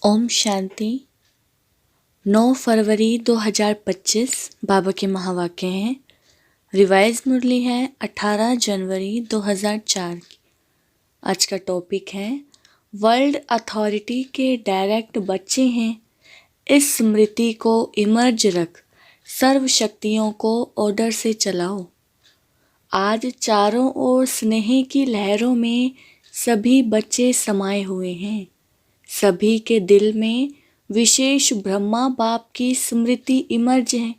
ओम शांति। 9 फरवरी 2025 बाबा के महावाक्य हैं। रिवाइज मुरली है 18 जनवरी 2004 की। आज का टॉपिक है वर्ल्ड अथॉरिटी के डायरेक्ट बच्चे हैं। इस स्मृति को इमर्ज रख, सर्व शक्तियों को ऑर्डर से चलाओ। आज चारों ओर स्नेह की लहरों में सभी बच्चे समाये हुए हैं। सभी के दिल में विशेष ब्रह्मा बाप की स्मृति इमर्ज है।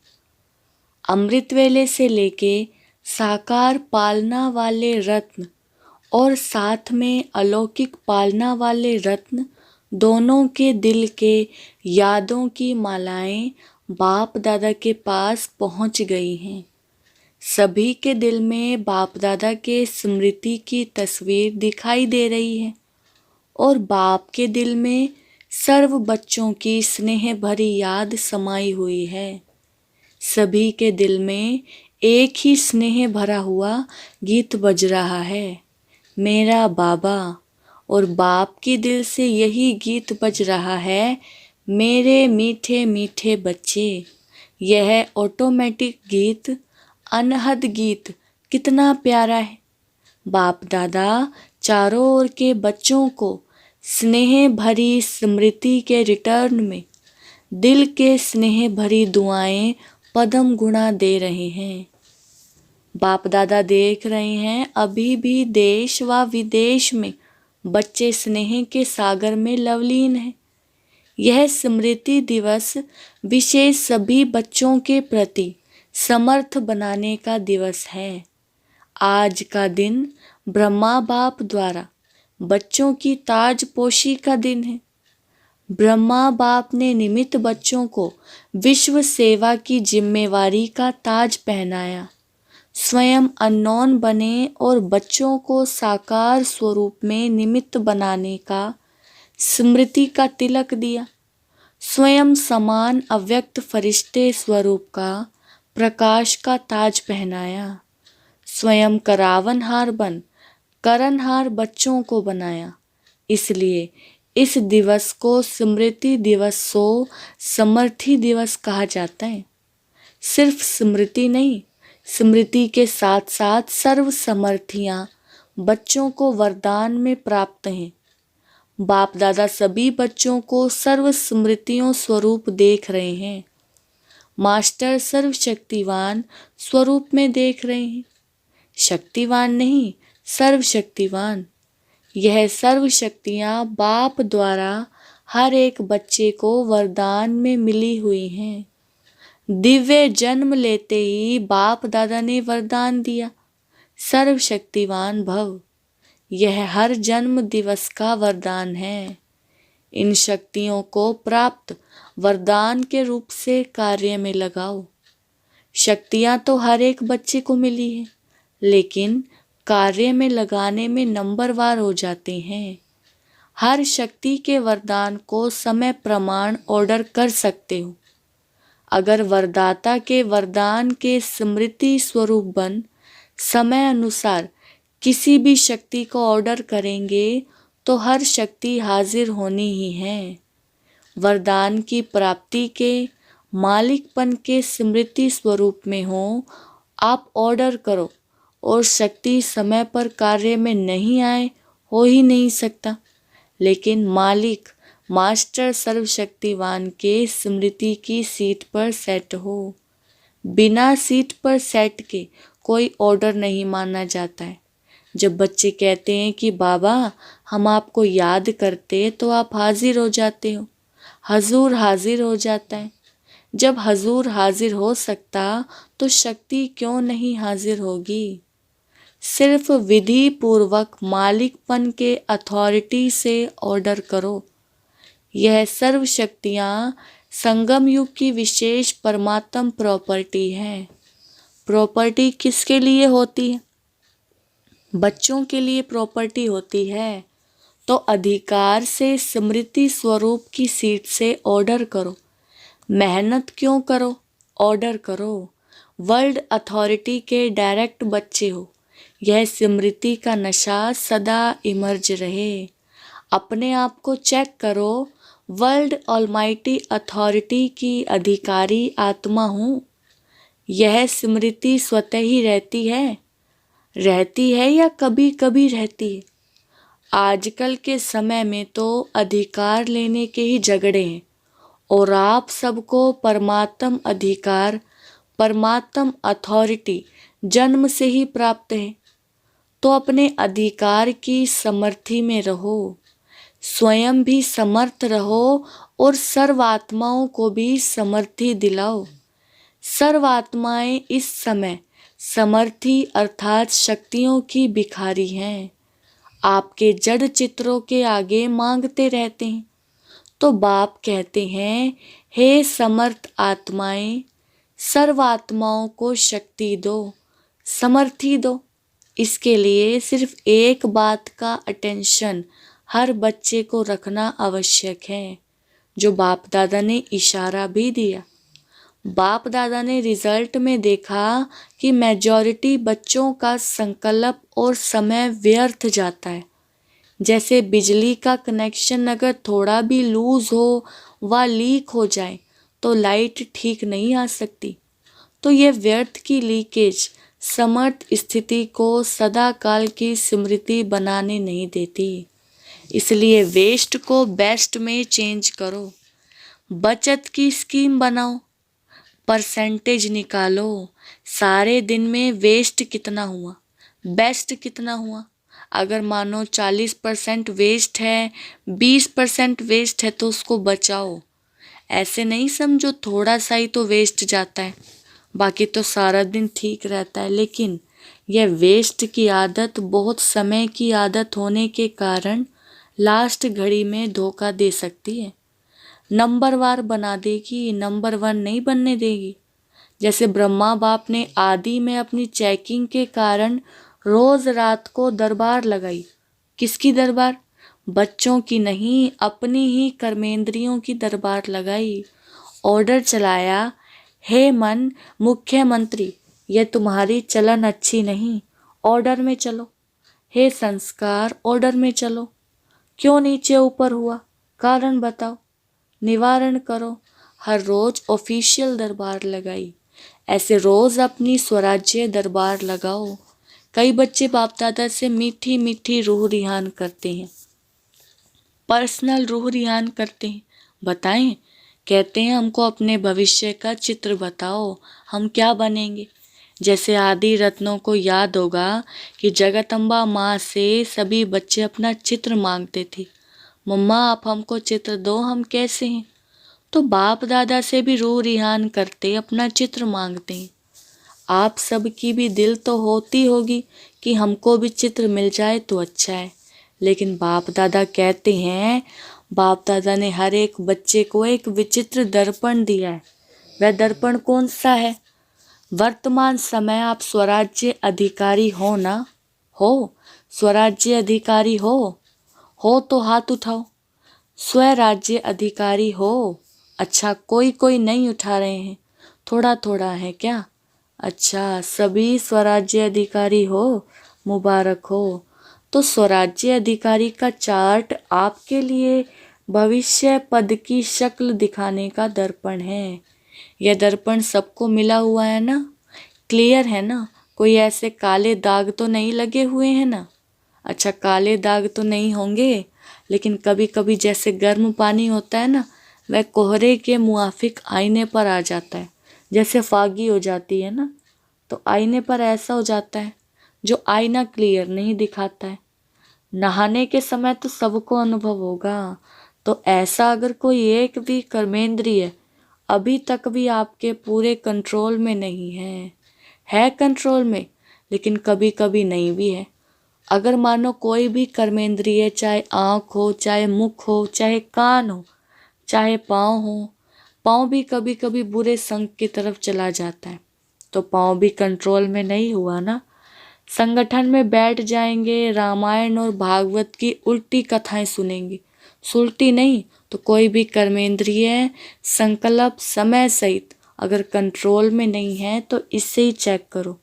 अमृत वेले से लेके साकार पालना वाले रत्न और साथ में अलौकिक पालना वाले रत्न दोनों के दिल के यादों की मालाएं बाप दादा के पास पहुंच गई हैं। सभी के दिल में बाप दादा के स्मृति की तस्वीर दिखाई दे रही है और बाप के दिल में सर्व बच्चों की स्नेह भरी याद समाई हुई है। सभी के दिल में एक ही स्नेह भरा हुआ गीत बज रहा है, मेरा बाबा। और बाप के दिल से यही गीत बज रहा है, मेरे मीठे मीठे बच्चे। यह ऑटोमेटिक गीत, अनहद गीत कितना प्यारा है। बाप दादा चारों ओर के बच्चों को स्नेह भरी स्मृति के रिटर्न में दिल के स्नेह भरी दुआएं पदम गुणा दे रहे हैं। बाप दादा देख रहे हैं अभी भी देश व विदेश में बच्चे स्नेह के सागर में लवलीन हैं। यह स्मृति दिवस विशेष सभी बच्चों के प्रति समर्थ बनाने का दिवस है। आज का दिन ब्रह्मा बाप द्वारा बच्चों की ताजपोशी का दिन है। ब्रह्मा बाप ने निमित्त बच्चों को विश्व सेवा की जिम्मेवारी का ताज पहनाया। स्वयं अननोन बने और बच्चों को साकार स्वरूप में निमित्त बनाने का स्मृति का तिलक दिया। स्वयं समान अव्यक्त फरिश्ते स्वरूप का प्रकाश का ताज पहनाया। स्वयं करावनहार बन करनहार बच्चों को बनाया। इसलिए इस दिवस को स्मृति दिवस समर्थी दिवस कहा जाता है। सिर्फ स्मृति नहीं, स्मृति के साथ साथ सर्व समर्थियां बच्चों को वरदान में प्राप्त हैं। बाप दादा सभी बच्चों को सर्व स्मृतियों स्वरूप देख रहे हैं। मास्टर सर्वशक्तिवान स्वरूप में देख रहे हैं। शक्तिवान नहीं, सर्वशक्तिवान। यह सर्व शक्तियाँ बाप द्वारा हर एक बच्चे को वरदान में मिली हुई हैं। दिव्य जन्म लेते ही बाप दादा ने वरदान दिया, सर्वशक्तिवान भव। यह हर जन्म दिवस का वरदान है। इन शक्तियों को प्राप्त वरदान के रूप से कार्य में लगाओ। शक्तियाँ तो हर एक बच्चे को मिली है, लेकिन कार्य में लगाने में नंबरवार हो जाते हैं। हर शक्ति के वरदान को समय प्रमाण ऑर्डर कर सकते हो। अगर वरदाता के वरदान के स्मृति स्वरूप बन समय अनुसार किसी भी शक्ति को ऑर्डर करेंगे तो हर शक्ति हाजिर होनी ही है। वरदान की प्राप्ति के मालिकपन के स्मृति स्वरूप में हो, आप ऑर्डर करो और शक्ति समय पर कार्य में नहीं आए, हो ही नहीं सकता। लेकिन मालिक मास्टर सर्वशक्तिवान के स्मृति की सीट पर सेट हो। बिना सीट पर सेट के कोई ऑर्डर नहीं माना जाता है। जब बच्चे कहते हैं कि बाबा हम आपको याद करते तो आप हाजिर हो जाते हो, हजूर हाजिर हो जाता है। जब हजूर हाजिर हो सकता तो शक्ति क्यों नहीं हाजिर होगी। सिर्फ विधि पूर्वक मालिकपन के अथॉरिटी से ऑर्डर करो। यह सर्व शक्तियाँ संगम युग की विशेष परमात्म प्रॉपर्टी है। प्रॉपर्टी किसके लिए होती है? बच्चों के लिए प्रॉपर्टी होती है। तो अधिकार से स्मृति स्वरूप की सीट से ऑर्डर करो। मेहनत क्यों करो, ऑर्डर करो। वर्ल्ड अथॉरिटी के डायरेक्ट बच्चे हो। यह स्मृति का नशा सदा इमर्ज रहे। अपने आप को चेक करो, वर्ल्ड ऑलमाइटी अथॉरिटी की अधिकारी आत्मा हूँ। यह स्मृति स्वतः ही रहती है या कभी कभी रहती है। आजकल के समय में तो अधिकार लेने के ही झगड़े हैं और आप सबको परमात्म अधिकार, परमात्म अथॉरिटी जन्म से ही प्राप्त है। तो अपने अधिकार की समर्थी में रहो, स्वयं भी समर्थ रहो और सर्वात्माओं को भी समर्थी दिलाओ। सर्वात्माएं इस समय समर्थी अर्थात शक्तियों की भिखारी हैं। आपके जड़ चित्रों के आगे मांगते रहते हैं। तो बाप कहते हैं, हे समर्थ आत्माएं, सर्वात्माओं को शक्ति दो, समर्थी दो। इसके लिए सिर्फ एक बात का अटेंशन हर बच्चे को रखना आवश्यक है, जो बाप दादा ने इशारा भी दिया। बाप दादा ने रिजल्ट में देखा कि मेजॉरिटी बच्चों का संकल्प और समय व्यर्थ जाता है। जैसे बिजली का कनेक्शन अगर थोड़ा भी लूज हो व लीक हो जाए तो लाइट ठीक नहीं आ सकती। तो ये व्यर्थ की लीकेज समर्थ स्थिति को सदा काल की स्मृति बनाने नहीं देती। इसलिए वेस्ट को बेस्ट में चेंज करो। बचत की स्कीम बनाओ, परसेंटेज निकालो। सारे दिन में वेस्ट कितना हुआ, बेस्ट कितना हुआ। अगर मानो 40% वेस्ट है, 20% वेस्ट है तो उसको बचाओ। ऐसे नहीं समझो थोड़ा सा ही तो वेस्ट जाता है, बाकी तो सारा दिन ठीक रहता है। लेकिन यह वेस्ट की आदत बहुत समय की आदत होने के कारण लास्ट घड़ी में धोखा दे सकती है। नंबरवार बना देगी, नंबर 1 नहीं बनने देगी। जैसे ब्रह्मा बाप ने आदि में अपनी चेकिंग के कारण रोज रात को दरबार लगाई। किसकी दरबार? बच्चों की नहीं, अपनी ही कर्मेंद्रियों की दरबार लगाई। ऑर्डर चलाया, हे मन मुख्यमंत्री, यह तुम्हारी चलन अच्छी नहीं, ऑर्डर में चलो। हे संस्कार, ऑर्डर में चलो। क्यों नीचे ऊपर हुआ, कारण बताओ, निवारण करो। हर रोज ऑफिशियल दरबार लगाई। ऐसे रोज अपनी स्वराज्य दरबार लगाओ। कई बच्चे बाप दादा से मीठी मीठी रूह रिहान करते हैं, पर्सनल रूह रिहान करते हैं। बताएं, कहते हैं हमको अपने भविष्य का चित्र बताओ, हम क्या बनेंगे। जैसे आदि रत्नों को याद होगा कि जगदम्बा माँ से सभी बच्चे अपना चित्र मांगते थे, मम्मा आप हमको चित्र दो, हम कैसे हैं। तो बाप दादा से भी रूह रिहान करते अपना चित्र मांगते हैं। आप सबकी भी दिल तो होती होगी कि हमको भी चित्र मिल जाए तो अच्छा है। लेकिन बाप दादा कहते हैं, बाप दादा ने हर एक बच्चे को एक विचित्र दर्पण दिया है। वह दर्पण कौन सा है? वर्तमान समय आप स्वराज्य अधिकारी हो ना? हो स्वराज्य अधिकारी हो तो हाथ उठाओ। स्वराज्य अधिकारी हो? अच्छा, कोई नहीं उठा रहे हैं, थोड़ा थोड़ा है क्या? अच्छा, सभी स्वराज्य अधिकारी हो, मुबारक हो। तो स्वराज्य अधिकारी का चार्ट आपके लिए भविष्य पद की शक्ल दिखाने का दर्पण है। यह दर्पण सबको मिला हुआ है ना? क्लियर है ना? कोई ऐसे काले दाग तो नहीं लगे हुए हैं ना? अच्छा, काले दाग तो नहीं होंगे, लेकिन कभी कभी जैसे गर्म पानी होता है ना, वह कोहरे के मुआफिक आईने पर आ जाता है। जैसे फागी हो जाती है ना, तो आईने पर ऐसा हो जाता है जो आईना क्लियर नहीं दिखाता है। नहाने के समय तो सबको अनुभव होगा। तो ऐसा अगर कोई एक भी कर्मेंद्रिय अभी तक भी आपके पूरे कंट्रोल में नहीं है कंट्रोल में, लेकिन कभी कभी नहीं भी है। अगर मानो कोई भी कर्मेंद्रिय, चाहे आँख हो, चाहे मुख हो, चाहे कान हो, चाहे पाँव हो, पाँव भी कभी कभी बुरे संग की तरफ चला जाता है, तो पाँव भी कंट्रोल में नहीं हुआ ना। संगठन में बैठ जाएंगे, रामायण और भागवत की उल्टी कथाएं सुनेंगे, सुलटी नहीं तो कोई भी कर्मेंद्रिय संकल्प समय सहित अगर कंट्रोल में नहीं है तो इससे ही चेक करो।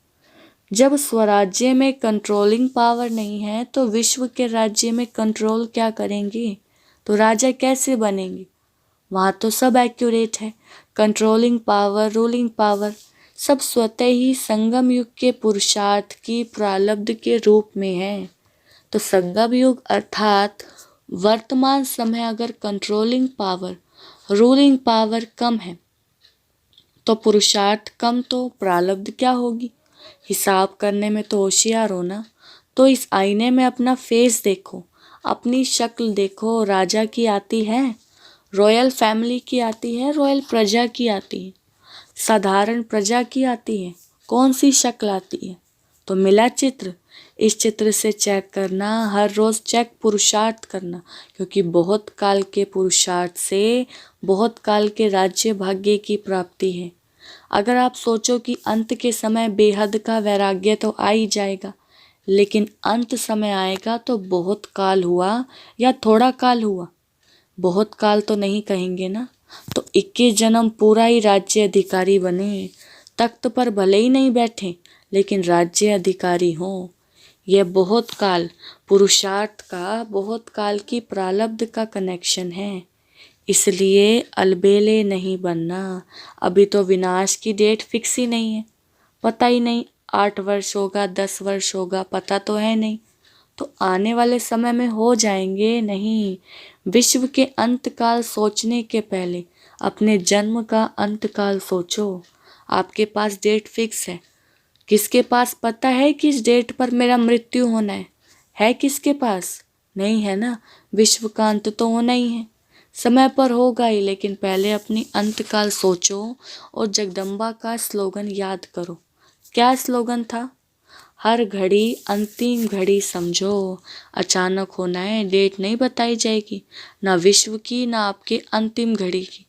जब स्वराज्य में कंट्रोलिंग पावर नहीं है तो विश्व के राज्य में कंट्रोल क्या करेंगे? तो राजा कैसे बनेंगे? वहाँ तो सब एक्यूरेट है। कंट्रोलिंग पावर, रूलिंग पावर सब स्वतः ही संगम युग के पुरुषार्थ की प्रारब्ध के रूप में है। तो संगम युग अर्थात वर्तमान समय अगर कंट्रोलिंग पावर, रूलिंग पावर कम है तो पुरुषार्थ कम, तो प्रारब्ध क्या होगी। हिसाब करने में तो होशियार हो ना। तो इस आईने में अपना फेस देखो, अपनी शक्ल देखो। राजा की आती है, रॉयल फैमिली की आती है, रॉयल प्रजा की आती है, साधारण प्रजा की आती है, कौन सी शक्ल आती है। तो मिला चित्र। इस चित्र से चेक करना, हर रोज चेक पुरुषार्थ करना, क्योंकि बहुत काल के पुरुषार्थ से बहुत काल के राज्य भाग्य की प्राप्ति है। अगर आप सोचो कि अंत के समय बेहद का वैराग्य तो आ ही जाएगा, लेकिन अंत समय आएगा तो बहुत काल हुआ या थोड़ा काल हुआ, बहुत काल तो नहीं कहेंगे ना। तो 21 जन्म पूरा ही राज्य अधिकारी बने, तख्त पर भले ही नहीं बैठे लेकिन राज्य अधिकारी हों। यह बहुत काल पुरुषार्थ का, बहुत काल की प्रारब्ध का कनेक्शन है। इसलिए अलबेले नहीं बनना। अभी तो विनाश की डेट फिक्स ही नहीं है, पता ही नहीं 8 वर्ष होगा, 10 वर्ष होगा, पता तो है नहीं। तो आने वाले समय में हो जाएंगे नहीं। विश्व के अंतकाल सोचने के पहले अपने जन्म का अंतकाल सोचो। आपके पास डेट फिक्स है, किसके पास पता है किस डेट पर मेरा मृत्यु होना है किसके पास? नहीं है ना। विश्व का अंत तो होना ही है, समय पर होगा ही, लेकिन पहले अपनी अंतकाल सोचो। और जगदम्बा का स्लोगन याद करो। क्या स्लोगन था? हर घड़ी अंतिम घड़ी समझो। अचानक होना है, डेट नहीं बताई जाएगी, ना विश्व की ना आपके अंतिम घड़ी की।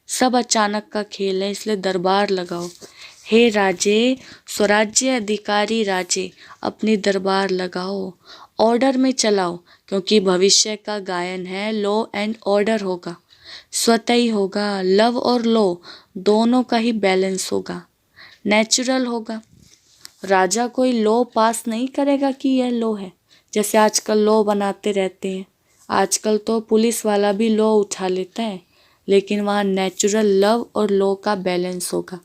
सब अचानक का खेल है, इसलिए दरबार लगाओ। हे राजे, स्वराज्य अधिकारी राजे, अपनी दरबार लगाओ, ऑर्डर में चलाओ, क्योंकि भविष्य का गायन है। लॉ एंड ऑर्डर होगा, स्वतः ही होगा। लव और लॉ दोनों का ही बैलेंस होगा, नेचुरल होगा। राजा कोई लॉ पास नहीं करेगा कि यह लॉ है, जैसे आजकल लॉ बनाते रहते हैं। आजकल तो पुलिस वाला भी लॉ उठा लेता है, लेकिन वहाँ नेचुरल लव और लॉ का बैलेंस होगा।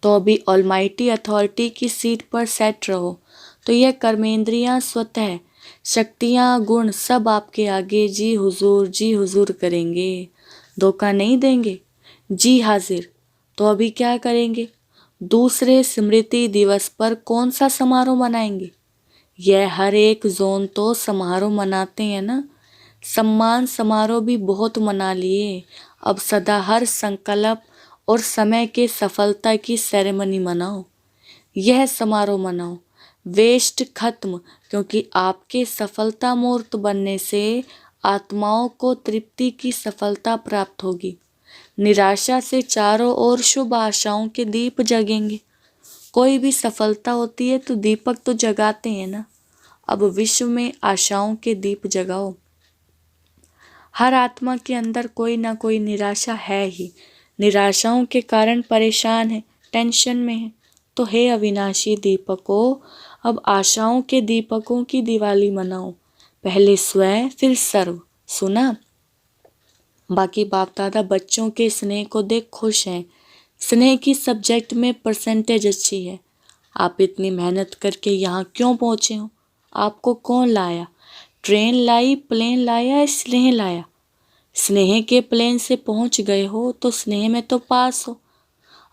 तो अभी ऑलमाइटी अथॉरिटी की सीट पर सेट रहो। तो यह कर्मेंद्रियां स्वतः, शक्तियां, गुण सब आपके आगे जी हुजूर करेंगे, धोखा नहीं देंगे, जी हाजिर। तो अभी क्या करेंगे? दूसरे स्मृति दिवस पर कौन सा समारोह मनाएंगे? यह हर एक जोन तो समारोह मनाते हैं ना। सम्मान समारोह भी बहुत मना लिए, अब सदा हर संकल्प और समय के सफलता की सेरेमनी मनाओ। यह समारोह मनाओ, वेस्ट खत्म, क्योंकि आपके सफलता मूर्त बनने से आत्माओं को तृप्ति की सफलता प्राप्त होगी। निराशा से चारों ओर शुभ आशाओं के दीप जगेंगे। कोई भी सफलता होती है तो दीपक तो जगाते हैं ना। अब विश्व में आशाओं के दीप जगाओ। हर आत्मा के अंदर कोई ना कोई निराशा है ही, निराशाओं के कारण परेशान है, टेंशन में है। तो हे अविनाशी दीपकों, अब आशाओं के दीपकों की दिवाली मनाओ। पहले स्वयं फिर सर्व। सुना? बाकी बाप दादा बच्चों के स्नेह को देख खुश हैं। स्नेह की सब्जेक्ट में परसेंटेज अच्छी है। आप इतनी मेहनत करके यहाँ क्यों पहुँचे हो? आपको कौन लाया? ट्रेन लाई, प्लेन लाया, स्नेह लाया? स्नेह के प्लेन से पहुँच गए हो तो स्नेह में तो पास हो।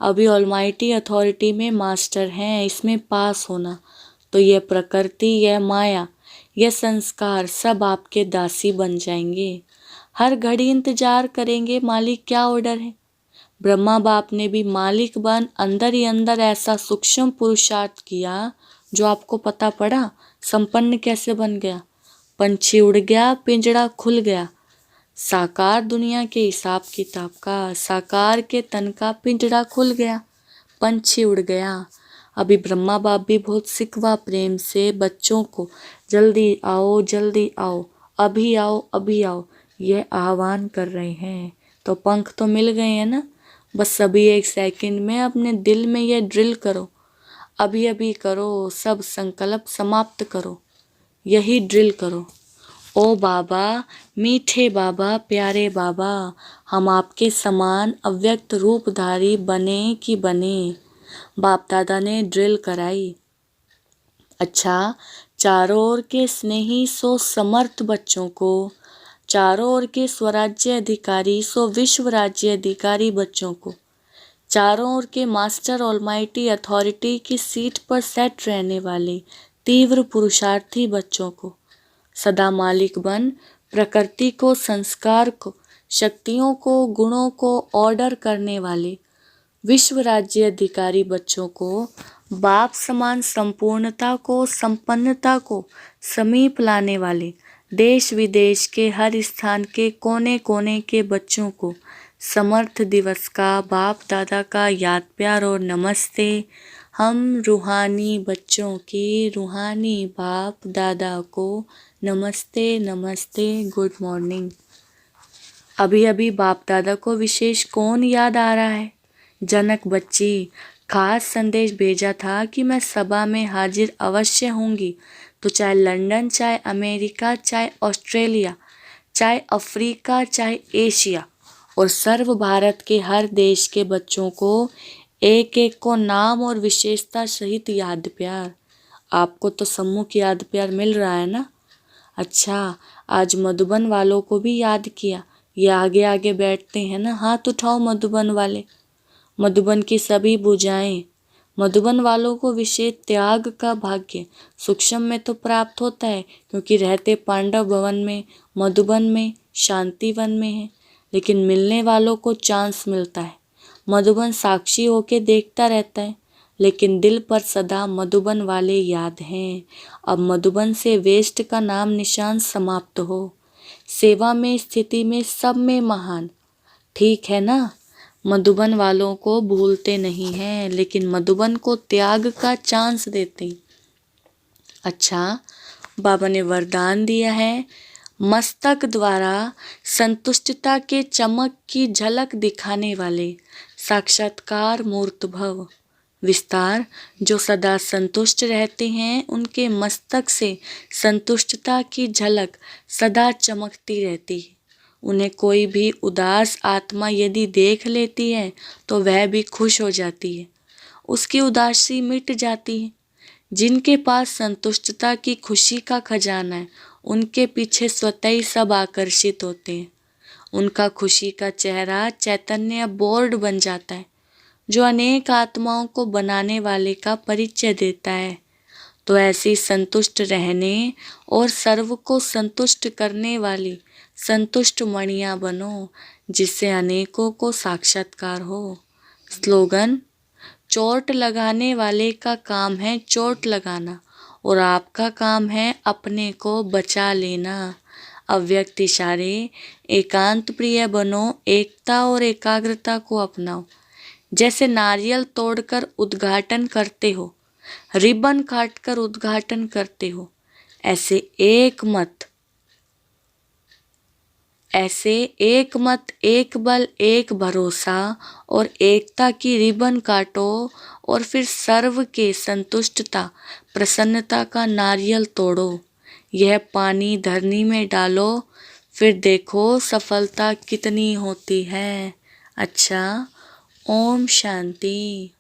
अभी ऑलमाइटी अथॉरिटी में मास्टर हैं, इसमें पास होना। तो यह प्रकृति, यह माया, यह संस्कार सब आपके दासी बन जाएंगे। हर घड़ी इंतजार करेंगे मालिक क्या ऑर्डर है। ब्रह्मा बाप ने भी मालिक बन अंदर ही अंदर ऐसा सूक्ष्म पुरुषार्थ किया, जो आपको पता पड़ा संपन्न कैसे बन गया। पंछी उड़ गया, पिंजड़ा खुल गया। साकार दुनिया के हिसाब किताब का, साकार के तन का पिंजड़ा खुल गया, पंछी उड़ गया। अभी ब्रह्मा बाप भी बहुत सिकवा प्रेम से बच्चों को जल्दी आओ, जल्दी आओ, अभी आओ, अभी आओ, यह आह्वान कर रहे हैं। तो पंख तो मिल गए हैं ना। बस सभी एक सेकंड में अपने दिल में यह ड्रिल करो, अभी अभी करो, सब संकल्प समाप्त करो, यही ड्रिल करो। ओ बाबा, मीठे बाबा, प्यारे बाबा, हम आपके समान अव्यक्त रूपधारी बने कि बने। बाप दादा ने ड्रिल कराई। अच्छा, चारों ओर के स्नेही सो समर्थ बच्चों को, चारों ओर के स्वराज्य अधिकारी सो विश्व राज्य अधिकारी बच्चों को, चारों ओर के मास्टर ऑलमाइटी अथॉरिटी की सीट पर सेट रहने वाले तीव्र पुरुषार्थी बच्चों को, सदा मालिक बन प्रकृति को, संस्कार को, शक्तियों को, गुणों को ऑर्डर करने वाले विश्व राज्य अधिकारी बच्चों को, बाप समान संपूर्णता को, संपन्नता को समीप लाने वाले देश विदेश के हर स्थान के कोने कोने के बच्चों को समर्थ दिवस का बाप दादा का याद प्यार और नमस्ते। हम रूहानी बच्चों के रूहानी बाप दादा को नमस्ते नमस्ते, गुड मॉर्निंग। अभी अभी बाप दादा को विशेष कौन याद आ रहा है? जनक बच्ची, खास संदेश भेजा था कि मैं सभा में हाजिर अवश्य होंगी, तो चाहे लंदन, चाहे अमेरिका, चाहे ऑस्ट्रेलिया, चाहे अफ्रीका, चाहे एशिया और सर्व भारत के हर देश के बच्चों को एक एक को नाम और विशेषता सहित याद प्यार। आपको तो सम्मुख याद प्यार मिल रहा है ना? अच्छा, आज मधुबन वालों को भी याद किया। ये आगे आगे बैठते हैं ना, हाथ उठाओ मधुबन वाले। मधुबन की सभी भुजाएं। मधुबन वालों को विशेष त्याग का भाग्य सूक्ष्म में तो प्राप्त होता है, क्योंकि रहते पांडव भवन में, मधुबन में, शांति वन में है, लेकिन मिलने वालों को चांस मिलता है। मधुबन साक्षी होके देखता रहता है, लेकिन दिल पर सदा मधुबन वाले याद हैं। अब मधुबन से वेस्ट का नाम निशान समाप्त हो। सेवा में, स्थिति में, सब में महान, ठीक है ना? मधुबन वालों को भूलते नहीं हैं, लेकिन मधुबन को त्याग का चांस देते हैं। अच्छा, बाबा ने वरदान दिया है, मस्तक द्वारा संतुष्टता के चमक की झलक दिखाने वाले साक्षात्कार मूर्त भव। विस्तार, जो सदा संतुष्ट रहते हैं, उनके मस्तक से संतुष्टता की झलक सदा चमकती रहती है। उन्हें कोई भी उदास आत्मा यदि देख लेती है तो वह भी खुश हो जाती है, उसकी उदासी मिट जाती है। जिनके पास संतुष्टता की खुशी का खजाना है, उनके पीछे स्वतः ही सब आकर्षित होते हैं। उनका खुशी का चेहरा चैतन्य बोर्ड बन जाता है, जो अनेक आत्माओं को बनाने वाले का परिचय देता है। तो ऐसी संतुष्ट रहने और सर्व को संतुष्ट करने वाली संतुष्ट मणियाँ बनो, जिससे अनेकों को साक्षात्कार हो। स्लोगन, चोट लगाने वाले का काम है चोट लगाना, और आपका काम है अपने को बचा लेना। अव्यक्त इशारे, एकांत प्रिय बनो, एकता और एकाग्रता को अपनाओ। जैसे नारियल तोड़कर उद्घाटन करते हो, रिबन काटकर उद्घाटन करते हो, ऐसे एक मत, एक बल, एक भरोसा और एकता की रिबन काटो, और फिर सर्व के संतुष्टता प्रसन्नता का नारियल तोड़ो। यह पानी धरनी में डालो, फिर देखो सफलता कितनी होती है। अच्छा, ओम शांति।